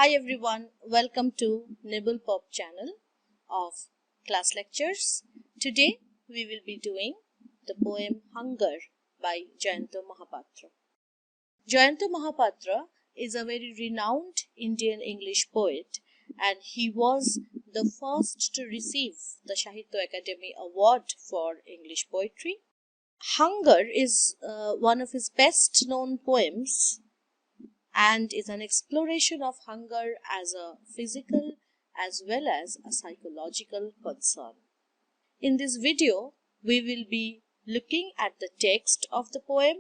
Hi everyone, welcome to nibblepop channel of class lectures. Today we will be doing the poem Hunger by Jayanta Mahapatra. Jayanta Mahapatra is a very renowned Indian English poet and he was the first to receive the Sahitya Academy Award for English poetry. Hunger is one of his best known poems and is an exploration of hunger as a physical as well as a psychological concern. In this video, we will be looking at the text of the poem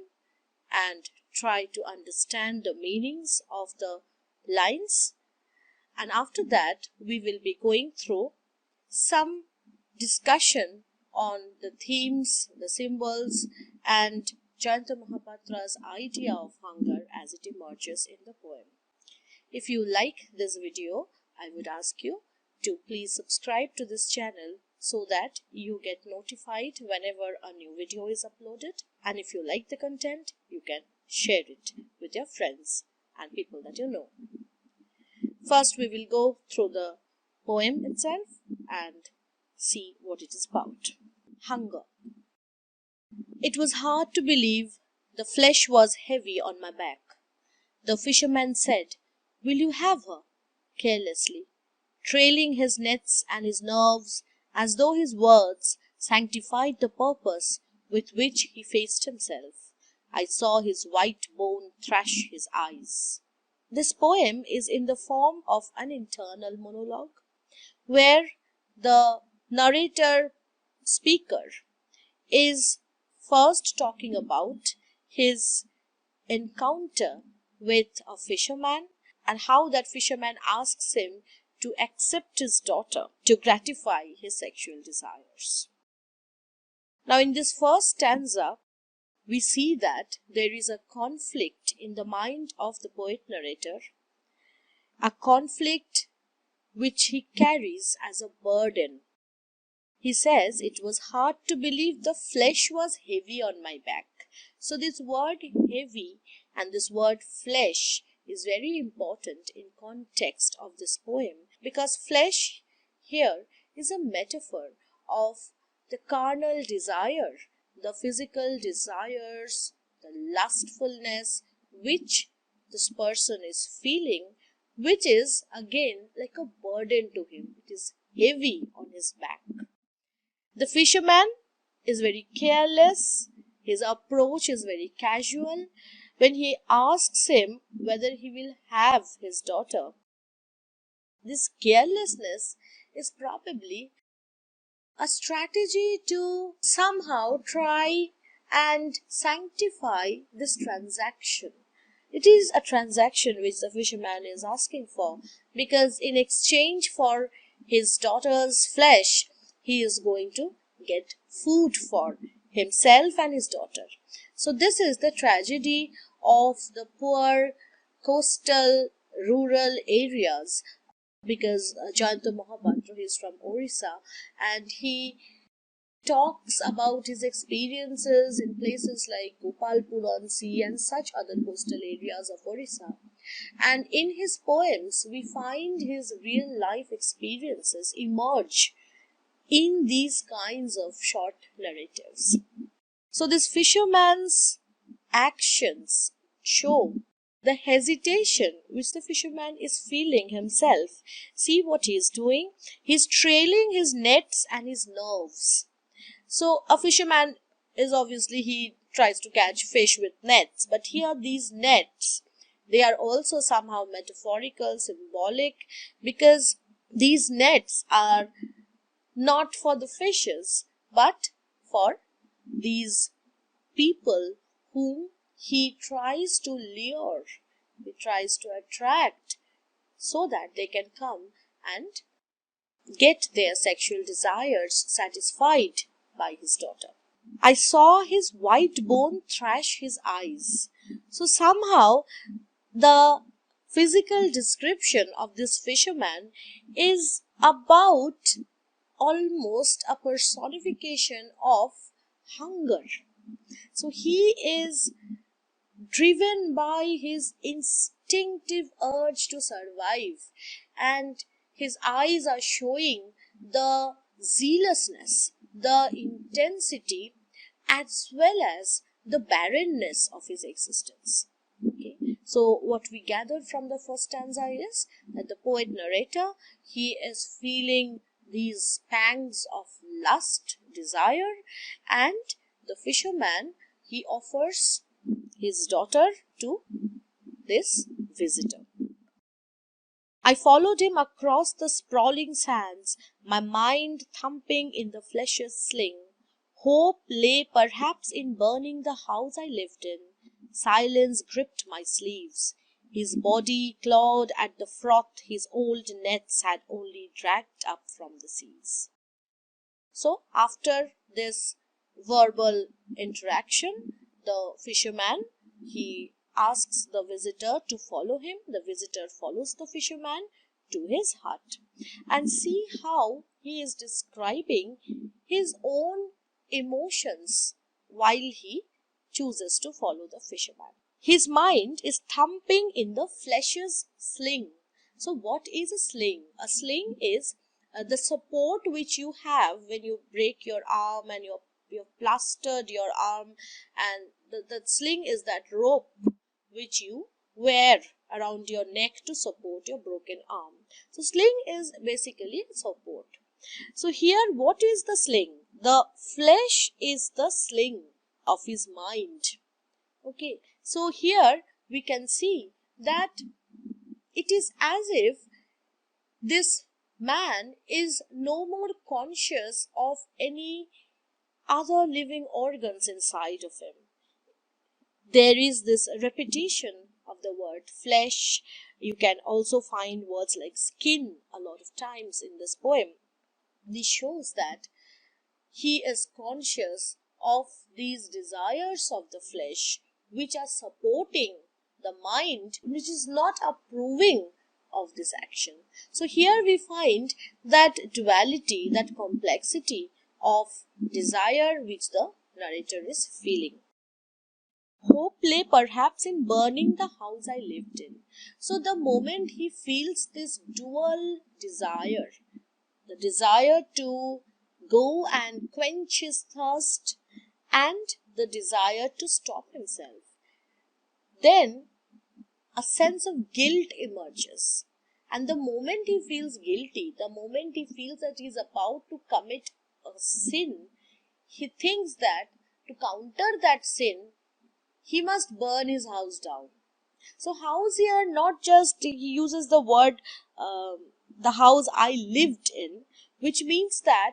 and try to understand the meanings of the lines, and after that we will be going through some discussion on the themes, the symbols and Jayanta Mahapatra's idea of hunger as it emerges in the poem. If you like this video, I would ask you to please subscribe to this channel so that you get notified whenever a new video is uploaded. And if you like the content, you can share it with your friends and people that you know. First, we will go through the poem itself and see what it is about. Hunger. It was hard to believe the flesh was heavy on my back. The fisherman said, "Will you have her?" carelessly, trailing his nets and his nerves as though his words sanctified the purpose with which he faced himself. I saw his white bone thrash his eyes. This poem is in the form of an internal monologue, where the narrator speaker is first talking about his encounter with a fisherman and how that fisherman asks him to accept his daughter to gratify his sexual desires. Now, in this first stanza, we see that there is a conflict in the mind of the poet narrator, a conflict which he carries as a burden. He says, "It was hard to believe the flesh was heavy on my back." So this word heavy and this word flesh is very important in context of this poem, because flesh here is a metaphor of the carnal desire, the physical desires, the lustfulness which this person is feeling, which is again like a burden to him. It is heavy on his back. The fisherman is very careless. His approach is very casual when he asks him whether he will have his daughter. This carelessness is probably a strategy to somehow try and sanctify this transaction. It is a transaction which the fisherman is asking for, because in exchange for his daughter's flesh, he is going to get food for himself and his daughter. So this is the tragedy of the poor coastal rural areas, because Jayanta Mahapatra is from Orissa and he talks about his experiences in places like Gopalpuransi and such other coastal areas of Orissa. And in his poems, we find his real life experiences emerge in these kinds of short narratives. So this fisherman's actions show the hesitation which the fisherman is feeling himself. See what he is doing? He's trailing his nets and his nerves. So a fisherman is obviously, he tries to catch fish with nets, but here these nets, they are also somehow metaphorical, symbolic, because these nets are not for the fishes, but for these people whom he tries to lure, he tries to attract, so that they can come and get their sexual desires satisfied by his daughter. I saw his white bone thrash his eyes. So somehow the physical description of this fisherman is about almost a personification of hunger. So he is driven by his instinctive urge to survive, and his eyes are showing the zealousness, the intensity, as well as the barrenness of his existence. Okay, so what we gathered from the first stanza is that the poet narrator, he is feeling these pangs of lust, desire, and the fisherman, he offers his daughter to this visitor. I followed him across the sprawling sands, my mind thumping in the flesh's sling. Hope lay perhaps in burning the house I lived in. Silence gripped my sleeves. His body clawed at the froth his old nets had only dragged up from the seas. So, after this verbal interaction, the fisherman, he asks the visitor to follow him. The visitor follows the fisherman to his hut, and see how he is describing his own emotions while he chooses to follow the fisherman. His mind is thumping in the flesh's sling. So what is a sling? A sling is the support which you have when you break your arm and you've plastered your arm, and the sling is that rope which you wear around your neck to support your broken arm. So sling is basically support. So here, what is the sling? The flesh is the sling of his mind. Okay, so here we can see that it is as if this man is no more conscious of any other living organs inside of him. There is this repetition of the word flesh. You can also find words like skin a lot of times in this poem. This shows that he is conscious of these desires of the flesh which are supporting the mind, which is not approving of this action. So here we find that duality, that complexity of desire which the narrator is feeling. Hope lay perhaps in burning the house I lived in. So the moment he feels this dual desire, the desire to go and quench his thirst and the desire to stop himself, then a sense of guilt emerges. And the moment he feels guilty, the moment he feels that he is about to commit a sin, he thinks that to counter that sin, he must burn his house down. So house here, not just, he uses the word the house I lived in, which means that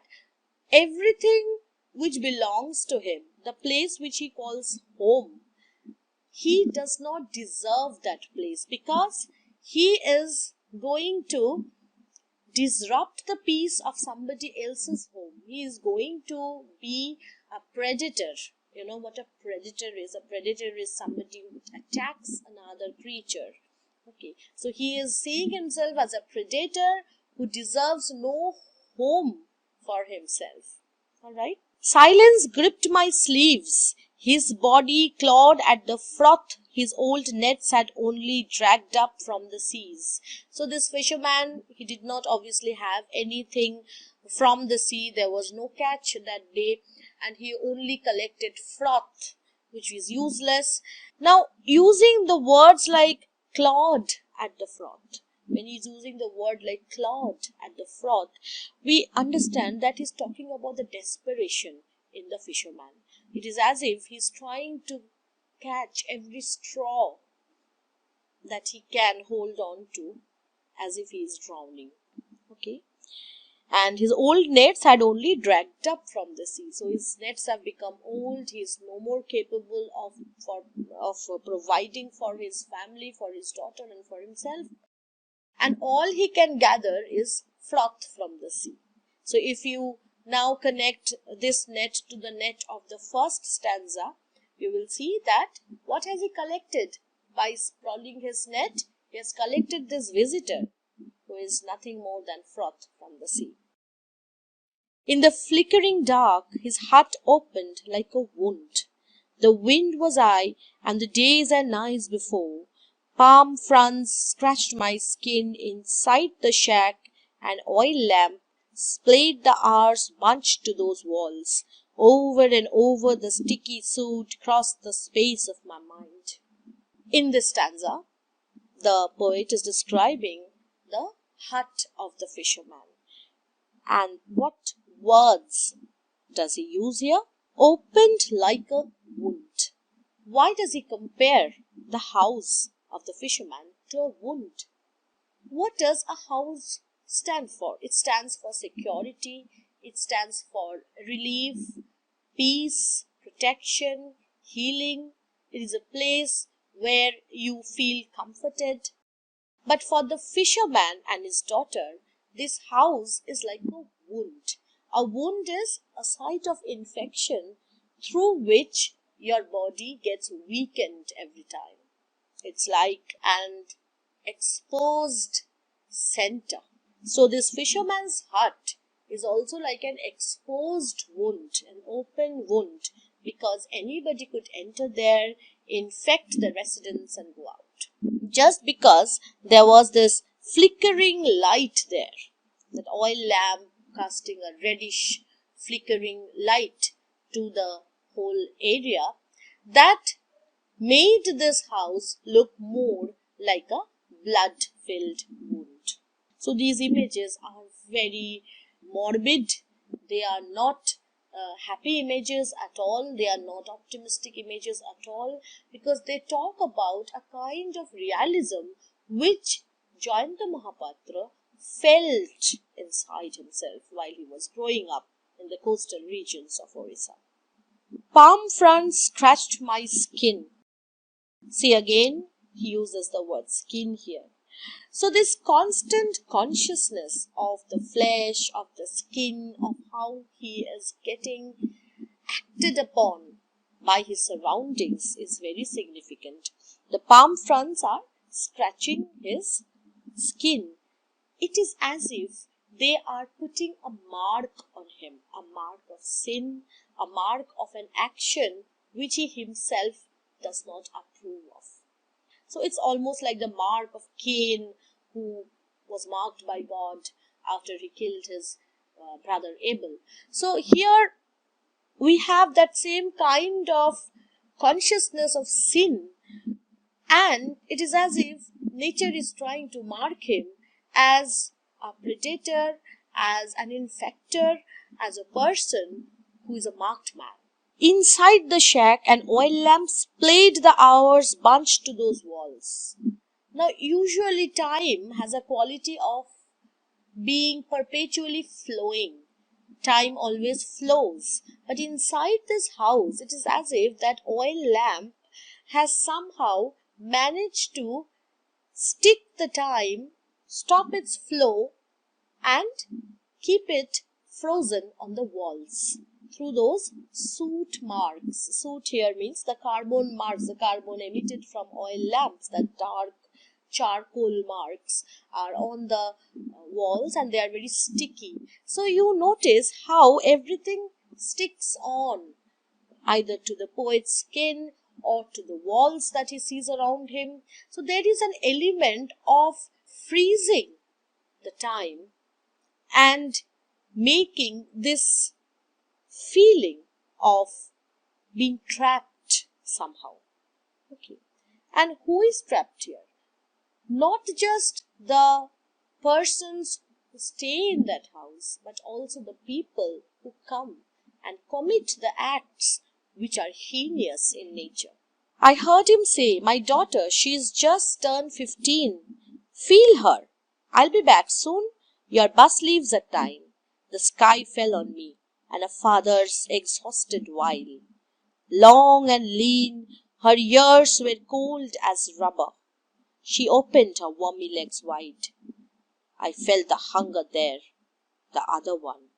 everything which belongs to him, the place which he calls home, he does not deserve that place, because he is going to disrupt the peace of somebody else's home. He is going to be a predator. You know what a predator is? A predator is somebody who attacks another creature. Okay, so he is seeing himself as a predator who deserves no home for himself. All right. Silence gripped my sleeves. His body clawed at the froth his old nets had only dragged up from the seas. So this fisherman, he did not obviously have anything from the sea. There was no catch that day, and he only collected froth, which is useless. Now, using the words like clawed at the froth, when he's using the word like clawed at the froth, we understand that he's talking about the desperation in the fisherman. It is as if he's trying to catch every straw that he can hold on to, as if he is drowning. Okay, and his old nets had only dragged up from the sea. So his nets have become old. He is no more capable of providing for his family, for his daughter, and for himself. And all he can gather is froth from the sea. So if you now connect this net to the net of the first stanza, you will see that what has he collected? By sprawling his net, he has collected this visitor who is nothing more than froth from the sea. In the flickering dark, his heart opened like a wound. The wind was I, and the days and nights before. Palm fronds scratched my skin inside the shack, an oil lamp splayed the hours bunched to those walls. Over and over the sticky soot crossed the space of my mind. In this stanza, the poet is describing the hut of the fisherman. And what words does he use here? Opened like a wound. Why does he compare the house of the fisherman to a wound? What does a house stand for? It stands for security, it stands for relief, peace, protection, healing. It is a place where you feel comforted. But for the fisherman and his daughter, this house is like a wound. A wound is a site of infection through which your body gets weakened every time. It's like an exposed center. So this fisherman's hut is also like an exposed wound, an open wound, because anybody could enter there, infect the residents and go out. Just because there was this flickering light there, that oil lamp casting a reddish flickering light to the whole area, that made this house look more like a blood-filled wound. So these images are very morbid. They are not happy images at all. They are not optimistic images at all, because they talk about a kind of realism which Jayanta Mahapatra felt inside himself while he was growing up in the coastal regions of Orissa. Palm fronds scratched my skin. See, again, he uses the word skin here. So this constant consciousness of the flesh, of the skin, of how he is getting acted upon by his surroundings is very significant. The palm fronds are scratching his skin. It is as if they are putting a mark on him, a mark of sin, a mark of an action which he himself does not approve of. So it's almost like the mark of Cain, who was marked by God after he killed his brother Abel. So here we have that same kind of consciousness of sin, and it is as if nature is trying to mark him as a predator, as an infector, as a person who is a marked man. Inside the shack, an oil lamp splayed the hours bunched to those walls. Now, usually time has a quality of being perpetually flowing. Time always flows. But inside this house, it is as if that oil lamp has somehow managed to stick the time, stop its flow, and keep it frozen on the walls through those soot marks. Soot here means the carbon marks, the carbon emitted from oil lamps, the dark charcoal marks are on the walls, and they are very sticky. So you notice how everything sticks on, either to the poet's skin or to the walls that he sees around him. So there is an element of freezing the time and making this feeling of being trapped somehow. Okay. And who is trapped here? Not just the persons who stay in that house, but also the people who come and commit the acts which are heinous in nature. I heard him say, "My daughter, she's just turned 15. Feel her. I'll be back soon. Your bus leaves at 9. The sky fell on me, and a father's exhausted while. Long and lean, her ears were cold as rubber. She opened her wormy legs wide. I felt the hunger there, the other one,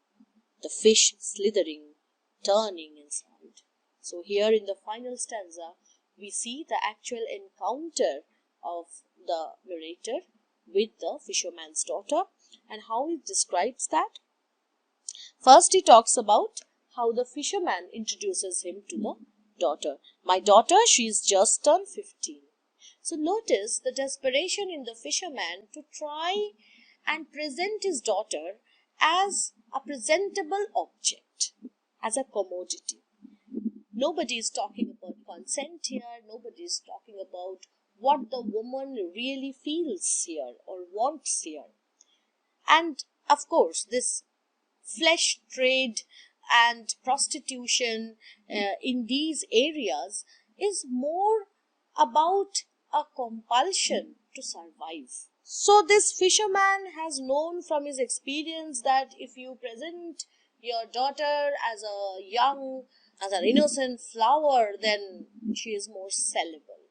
the fish slithering, turning inside." So here in the final stanza, we see the actual encounter of the narrator with the fisherman's daughter and how he describes that. First, he talks about how the fisherman introduces him to the daughter. "My daughter, she's just turned 15. So notice the desperation in the fisherman to try and present his daughter as a presentable object, as a commodity. Nobody is talking about consent here, nobody is talking about what the woman really feels here or wants here. And of course, this flesh trade and prostitution in these areas is more about a compulsion to survive. So this fisherman has known from his experience that if you present your daughter as a young, as an innocent flower, then she is more sellable.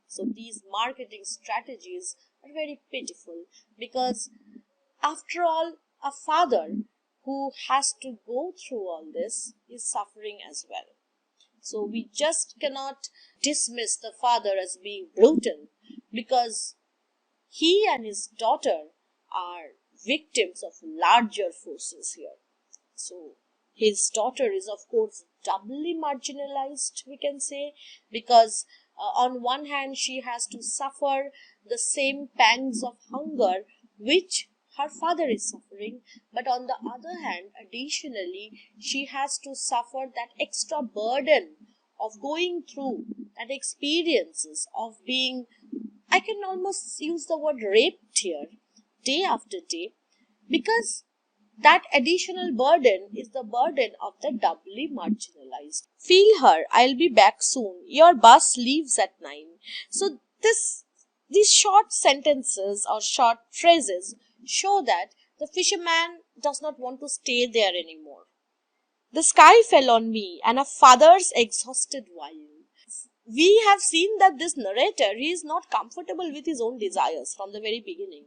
So these marketing strategies are very pitiful, because after all, a father who has to go through all this is suffering as well. So we just cannot dismiss the father as being brutal, because he and his daughter are victims of larger forces here. So his daughter is, of course, doubly marginalized, we can say, because on one hand she has to suffer the same pangs of hunger which her father is suffering, but on the other hand, additionally, she has to suffer that extra burden of going through that experiences of being, I can almost use the word raped here, day after day, because that additional burden is the burden of the doubly marginalized. Feel her, I'll be back soon. Your bus leaves at 9. So these short sentences or short phrases show that the fisherman does not want to stay there anymore. The sky fell on me and a father's exhausted while. We have seen that this narrator, he is not comfortable with his own desires from the very beginning.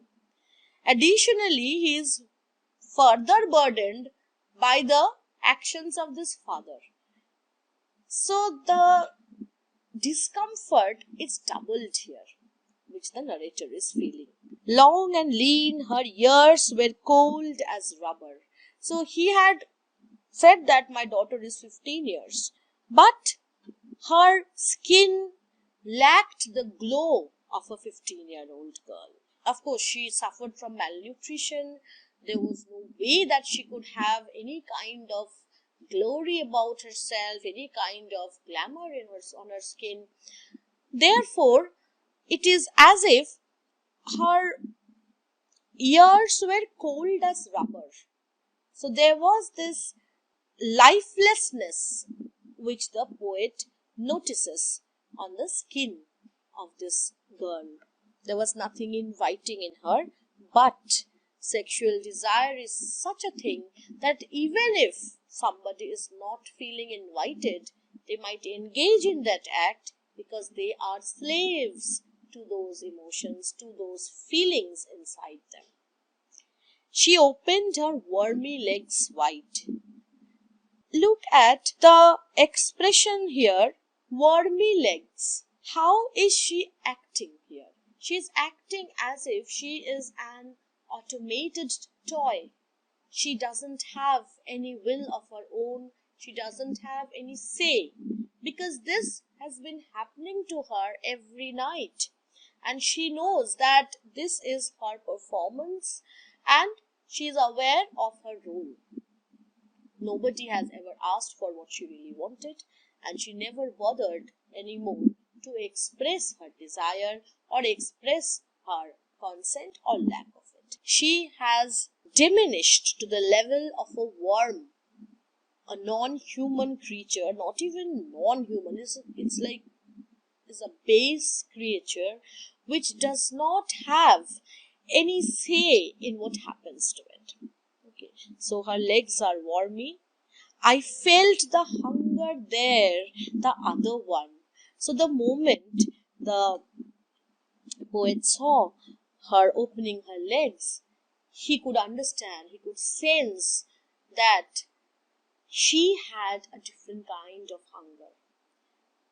Additionally, he is further burdened by the actions of this father. So the discomfort is doubled here, which the narrator is feeling. Long and lean, her ears were cold as rubber. So he had said that my daughter is 15 years, but her skin lacked the glow of a 15-year-old girl. Of course, she suffered from malnutrition. There was no way that she could have any kind of glory about herself, any kind of glamour on her skin. Therefore, it is as if her ears were cold as rubber. So there was this lifelessness which the poet notices on the skin of this girl. There was nothing inviting in her, but sexual desire is such a thing that even if somebody is not feeling invited, they might engage in that act because they are slaves to those emotions, to those feelings inside them. She opened her wormy legs wide. Look at the expression here, wormy legs. How is she acting here? She is acting as if she is an automated toy. She doesn't have any will of her own. She doesn't have any say, because this has been happening to her every night. And she knows that this is her performance and she is aware of her role. Nobody has ever asked for what she really wanted, and she never bothered anymore to express her desire or express her consent or lack of it. She has diminished to the level of a worm, a non-human creature, not even non-human, it's like is a base creature which does not have any say in what happens to it. Okay, so her legs are wormy. I felt the hunger there, the other one. So the moment the poet saw her opening her legs, he could understand, he could sense that she had a different kind of hunger.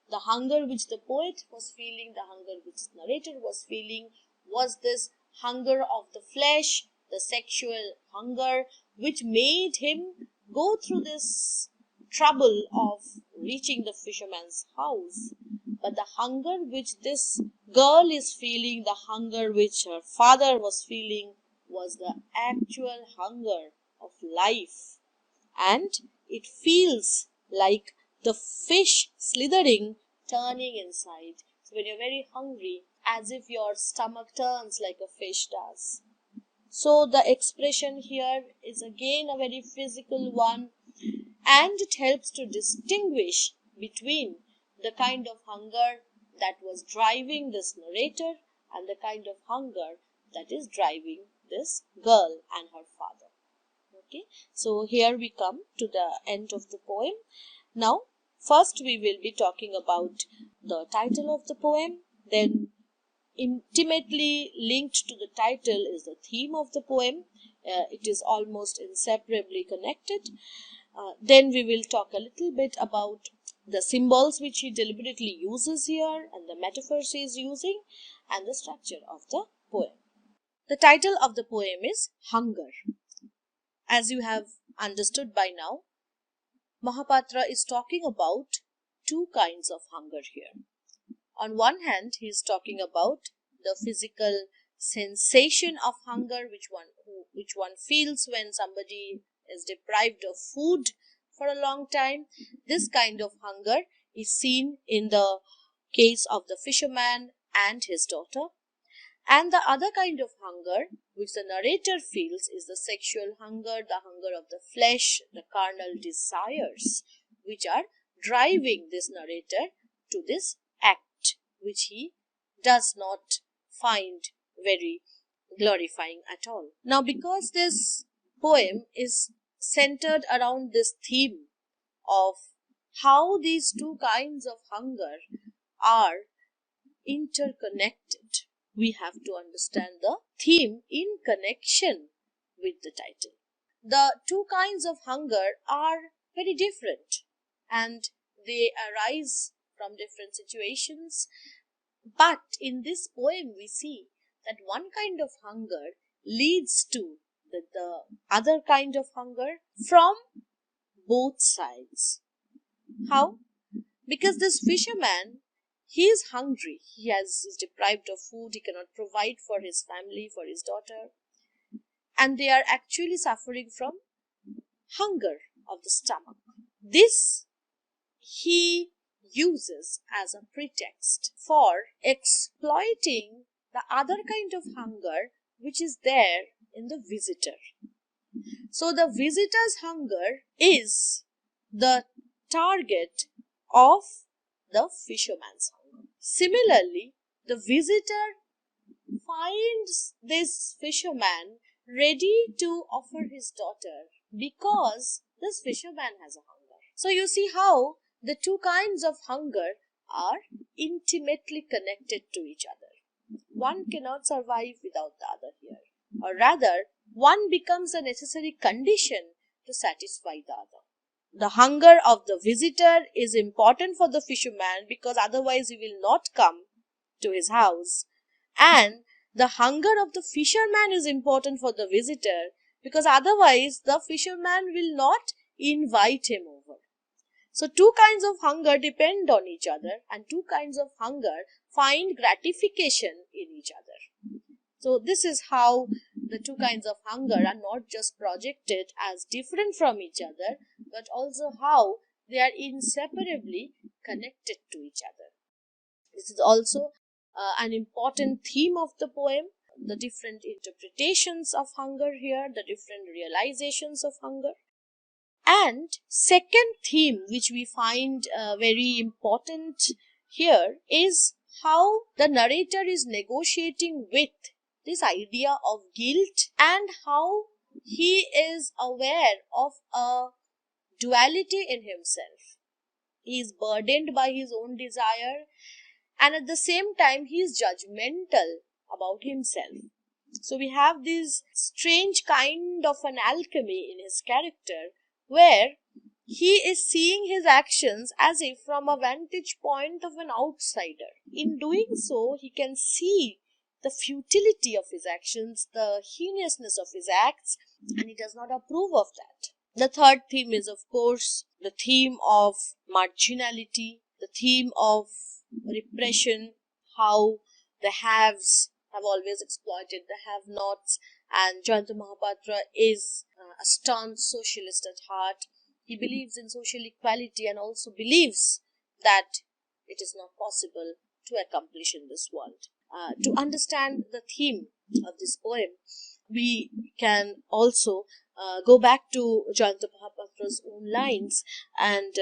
The hunger which the poet was feeling, the hunger which the narrator was feeling, was this hunger of the flesh, the sexual hunger, which made him go through this trouble of reaching the fisherman's house. but the hunger which this girl is feeling, the hunger which her father was feeling, was the actual hunger of life. And it feels like the fish slithering, turning inside. So when you're very hungry, as if your stomach turns like a fish does. So the expression here is again a very physical one, and it helps to distinguish between the kind of hunger that was driving this narrator and the kind of hunger that is driving this girl and her father. Okay, so here we come to the end of the poem. Now, first we will be talking about the title of the poem, then intimately linked to the title is the theme of the poem. It is almost inseparably connected. Then we will talk a little bit about the symbols which he deliberately uses here and the metaphors he is using and the structure of the poem. The title of the poem is Hunger. As you have understood by now, Mahapatra is talking about two kinds of hunger here. On one hand, he is talking about the physical sensation of hunger which one feels when somebody is deprived of food for a long time. This kind of hunger is seen in the case of the fisherman and his daughter. And the other kind of hunger which the narrator feels is the sexual hunger, the hunger of the flesh, the carnal desires which are driving this narrator to this act which he does not find very glorifying at all. Now, because this poem is centered around this theme of how these two kinds of hunger are interconnected, we have to understand the theme in connection with the title. The two kinds of hunger are very different and they arise from different situations. But in this poem, we see that one kind of hunger leads to the other kind of hunger from both sides. How? Because this fisherman, he is hungry. He is deprived of food. He cannot provide for his family, for his daughter. And they are actually suffering from hunger of the stomach. This he uses as a pretext for exploiting the other kind of hunger which is there in the visitor. So the visitor's hunger is the target of the fisherman's hunger. Similarly, the visitor finds this fisherman ready to offer his daughter because this fisherman has a hunger. So you see how the two kinds of hunger are intimately connected to each other. One cannot survive without the other here. Or rather, one becomes a necessary condition to satisfy the other. The hunger of the visitor is important for the fisherman because otherwise he will not come to his house. And the hunger of the fisherman is important for the visitor because otherwise the fisherman will not invite him over. So two kinds of hunger depend on each other and two kinds of hunger find gratification in each other. So this is how the two kinds of hunger are not just projected as different from each other, but also how they are inseparably connected to each other. This is also an important theme of the poem, the different interpretations of hunger here, the different realizations of hunger. And second theme which we find very important here is how the narrator is negotiating with this idea of guilt and how he is aware of a duality in himself. He is burdened by his own desire and at the same time he is judgmental about himself. So we have this strange kind of an alchemy in his character where he is seeing his actions as if from a vantage point of an outsider. In doing so, he can see the futility of his actions, the heinousness of his acts, and he does not approve of that. The third theme is, of course, the theme of marginality, the theme of repression, how the haves have always exploited the have-nots, and Jayanta Mahapatra is a staunch socialist at heart. He believes in social equality and also believes that it is not possible to accomplish in this world. To understand the theme of this poem, we can also go back to Jayanta Mahapatra's own lines, and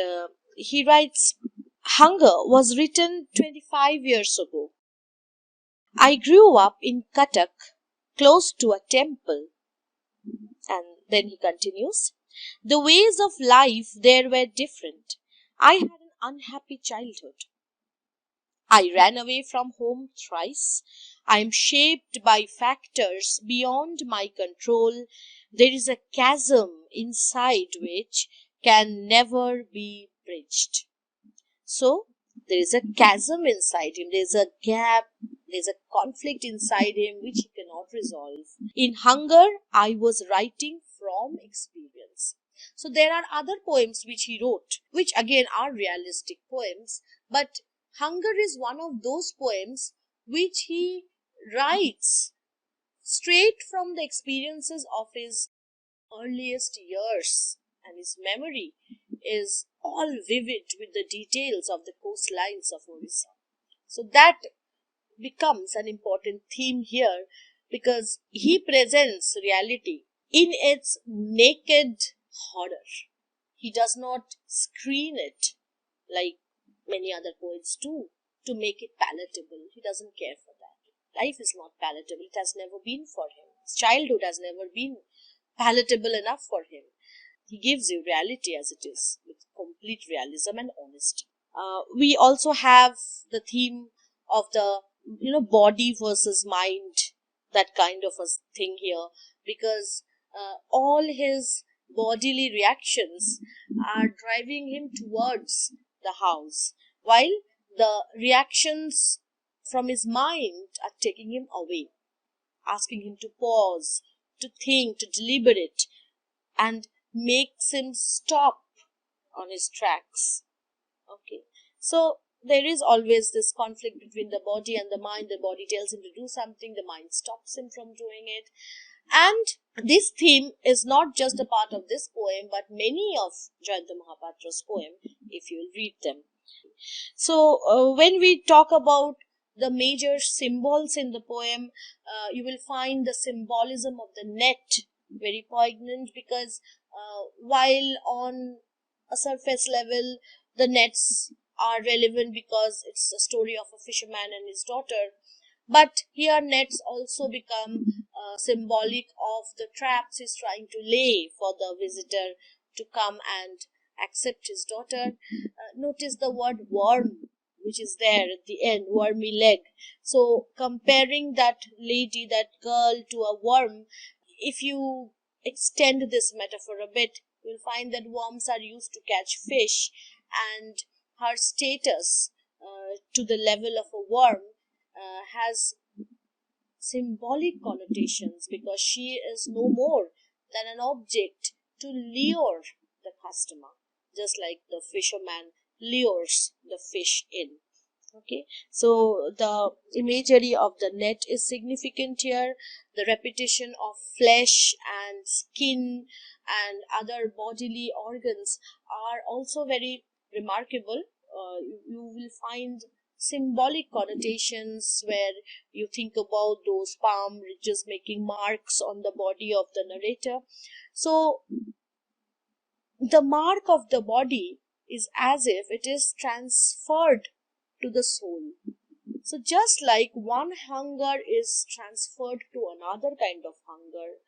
he writes, "Hunger was written 25 years ago. I grew up in Cuttack, close to a temple." And then he continues, "The ways of life there were different. I had an unhappy childhood. I ran away from home thrice. I am shaped by factors beyond my control. There is a chasm inside which can never be bridged." So, there is a chasm inside him, there is a gap, there is a conflict inside him which he cannot resolve. In Hunger, I was writing from experience. So, there are other poems which he wrote, which again are realistic poems, but Hunger is one of those poems which he writes straight from the experiences of his earliest years, and his memory is all vivid with the details of the coastlines of Orissa. So that becomes an important theme here, because he presents reality in its naked horror. He does not screen it like many other poets do to make it palatable. He doesn't care for that. Life is not palatable. It has never been for him. His childhood has never been palatable enough for him. He gives you reality as it is, with complete realism and honesty. We also have the theme of the body versus mind, that kind of a thing here, because all his bodily reactions are driving him towards the house, while the reactions from his mind are taking him away, asking him to pause, to think, to deliberate, and makes him stop on his tracks. Okay, so there is always this conflict between the body and the mind. The body tells him to do something, the mind stops him from doing it. And this theme is not just a part of this poem, but many of Jayanta Mahapatra's poem, if you will read them. So when we talk about the major symbols in the poem, you will find the symbolism of the net very poignant, because while on a surface level the nets are relevant because it's a story of a fisherman and his daughter, but here nets also become symbolic of the traps he's trying to lay for the visitor to come and accept his daughter. Notice the word worm which is there at the end, wormy leg. So comparing that lady, that girl, to a worm, if you extend this metaphor a bit, you'll find that worms are used to catch fish, and her status to the level of a worm has symbolic connotations, because she is no more than an object to lure the customer, just like the fisherman lures the fish in. Okay, so the imagery of the net is significant here. The repetition of flesh and skin and other bodily organs are also very remarkable. You will find symbolic connotations where you think about those palm ridges making marks on the body of the narrator. So the mark of the body is as if it is transferred to the soul. So just like one hunger is transferred to another kind of hunger,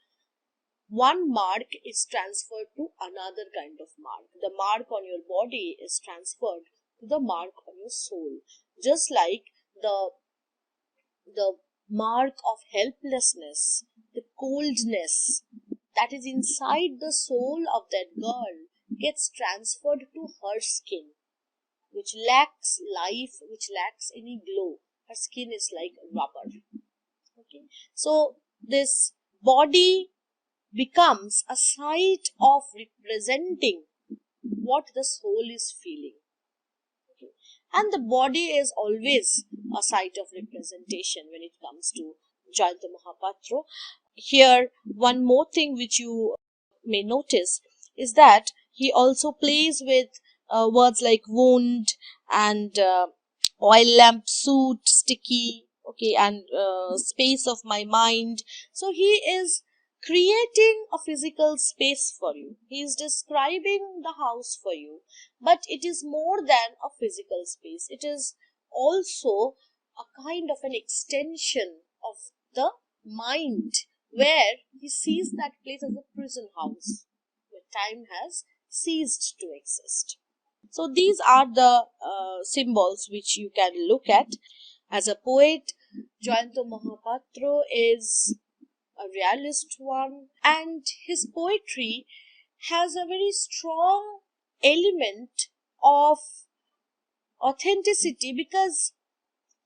one mark is transferred to another kind of mark. The mark on your body is transferred to the mark on your soul. Just like the mark of helplessness, the coldness that is inside the soul of that girl gets transferred to her skin, which lacks life, which lacks any glow. Her skin is like rubber. Okay, so this body becomes a site of representing what the soul is feeling. Okay. And the body is always a site of representation when it comes to Jayanta Mahapatra. Here, one more thing which you may notice is that he also plays with words like wound and oil lamp, suit, sticky, okay, and space of my mind. So he is creating a physical space for you. He is describing the house for you, but it is more than a physical space. It is also a kind of an extension of the mind, where he sees that place as a prison house where time has ceased to exist. So these are the symbols which you can look at. As a poet, Jayanta Mahapatra is a realist one, and his poetry has a very strong element of authenticity, because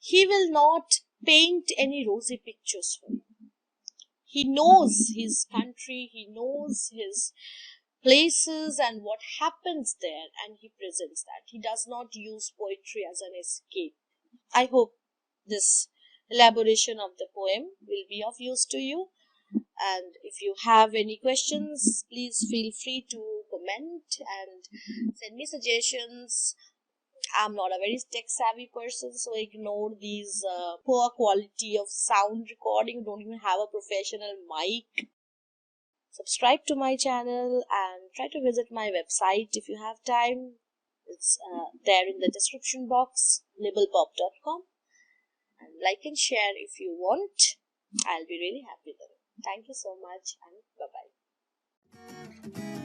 he will not paint any rosy pictures for you. He knows his country, he knows his places and what happens there, and he presents that. He does not use poetry as an escape. I hope this elaboration of the poem will be of use to you. And if you have any questions, please feel free to comment and send me suggestions. I'm not a very tech savvy person, so ignore these poor quality of sound recording. Don't even have a professional mic. Subscribe to my channel and try to visit my website if you have time. It's there in the description box, nibblepop.com. And like and share if you want. I'll be really happy then. Thank you so much, and bye bye.